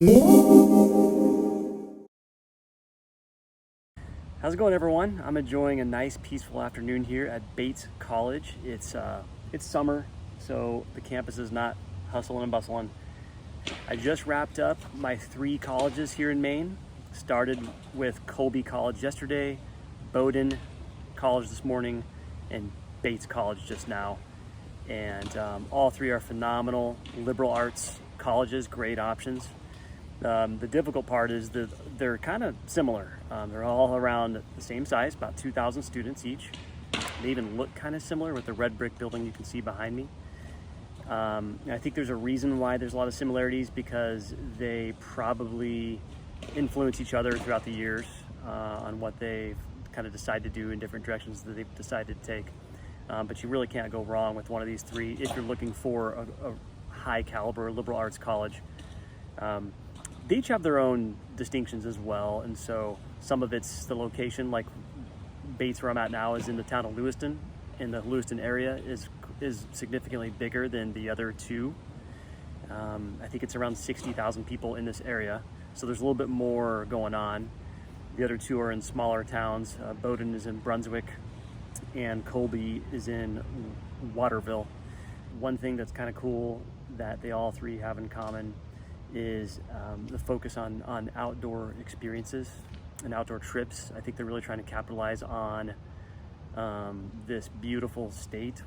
How's it going, everyone? I'm enjoying a nice peaceful afternoon here at Bates College. It's summer, so the campus is not hustling and bustling. I just wrapped up my 3 colleges here in Maine. Started with Colby College yesterday, Bowdoin College this morning, and Bates College just now. And all 3 are phenomenal liberal arts colleges, great options. The difficult part is that they're kind of similar. They're all around the same size, about 2,000 students each. They even look kind of similar with the red brick building you can see behind me. I think there's a reason why there's a lot of similarities, because they probably influence each other throughout the years on what they kind of decide to do in different directions that they've decided to take. But you really can't go wrong with one of these 3 if you're looking for a high caliber liberal arts college. They each have their own distinctions as well, and so some of it's the location. Like Bates, where I'm at now, is in the town of Lewiston, and the Lewiston area is significantly bigger than the other 2. I think it's around 60,000 people in this area, so there's a little bit more going on. The other 2 are in smaller towns. Bowdoin is in Brunswick, and Colby is in Waterville. One thing that's kind of cool that they all 3 have in common is the focus on outdoor experiences and outdoor trips. I think they're really trying to capitalize on this beautiful state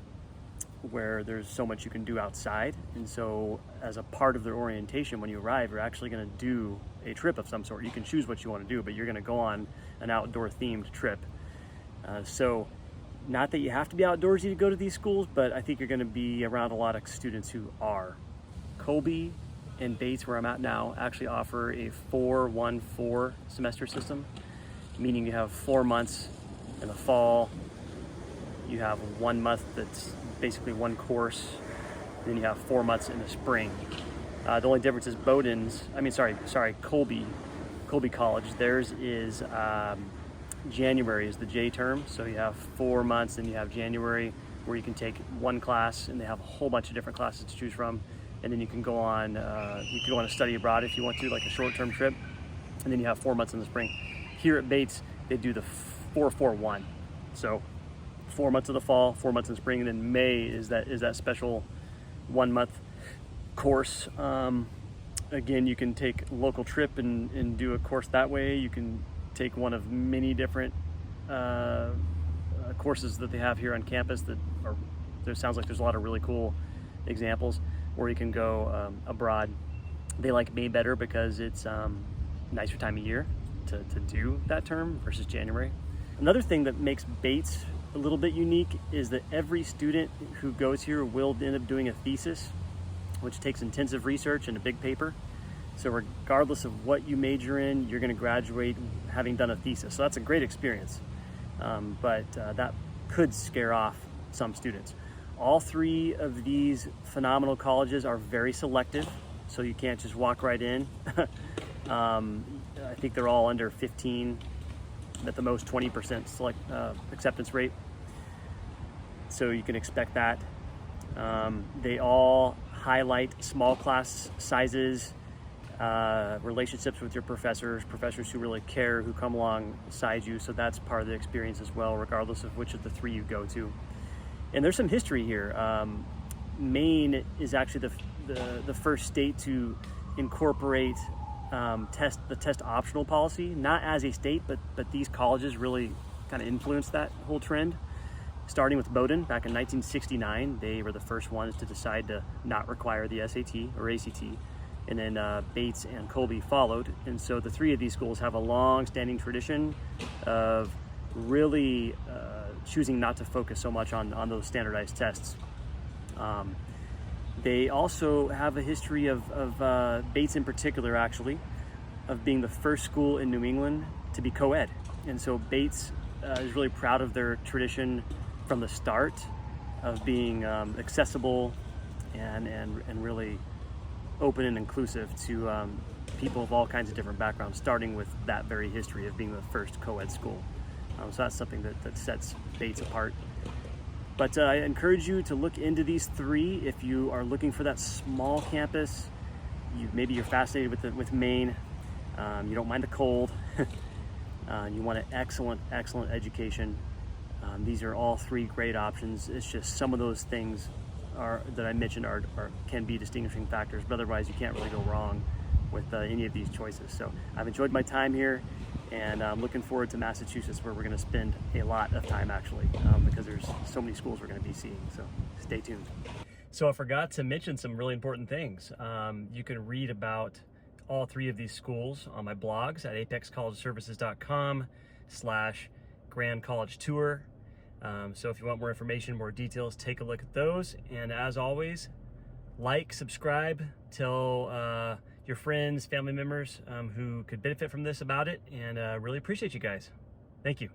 where there's so much you can do outside. And so as a part of their orientation, when you arrive, you're actually going to do a trip of some sort. You can choose what you want to do, but you're going to go on an outdoor themed trip. So not that you have to be outdoorsy to go to these schools, but I think you're going to be around a lot of students who are. Colby and Bates, where I'm at now, actually offer a 4-1-4 semester system, meaning you have 4 months in the fall, you have 1 month that's basically one course, then you have 4 months in the spring. The only difference is Colby College, theirs is January is the J term, so you have 4 months, then you have January where you can take 1 class, and they have a whole bunch of different classes to choose from. And then you can go on a study abroad if you want to, like a short-term trip. And then you have 4 months in the spring. Here at Bates, they do the 4-4-1. So 4 months of the fall, 4 months in spring, and then May is that special 1 month course. Again, you can take a local trip and do a course that way. You can take one of many different courses that they have here on campus there sounds like there's a lot of really cool examples. Or you can go abroad. They like May better because it's nicer time of year to do that term versus January. Another thing that makes Bates a little bit unique is that every student who goes here will end up doing a thesis, which takes intensive research and a big paper. So regardless of what you major in, you're going to graduate having done a thesis. So that's a great experience, but that could scare off some students. All 3 of these phenomenal colleges are very selective, so you can't just walk right in. I think they're all under 15, at the most 20% acceptance rate, so you can expect that. They all highlight small class sizes, relationships with your professors who really care, who come alongside you, so that's part of the experience as well, regardless of which of the 3 you go to. And there's some history here. Maine is actually the first state to incorporate the test optional policy, not as a state, but these colleges really kind of influenced that whole trend. Starting with Bowdoin back in 1969, they were the first ones to decide to not require the SAT or ACT, and then Bates and Colby followed. And so the 3 of these schools have a long-standing tradition of really choosing not to focus so much on those standardized tests. They also have a history of Bates in particular, actually, of being the first school in New England to be co-ed. And so Bates is really proud of their tradition from the start of being accessible and really open and inclusive to people of all kinds of different backgrounds, starting with that very history of being the first co-ed school. So that's something that sets Bates apart. But I encourage you to look into these 3 if you are looking for that small campus maybe you're fascinated with Maine, you don't mind the cold, you want an excellent education. These are all three great options. It's just some of those things that I mentioned can be distinguishing factors, but otherwise you can't really go wrong with any of these choices. So I've enjoyed my time here, and I'm looking forward to Massachusetts, where we're going to spend a lot of time actually, because there's so many schools we're going to be seeing. So stay tuned. So I forgot to mention some really important things. You can read about all three of these schools on my blogs at apexcollegeservices.com/Grand College Tour. So if you want more information, more details, take a look at those. And as always, like, subscribe, tell your friends, family members who could benefit from this about it, and really appreciate you guys. Thank you.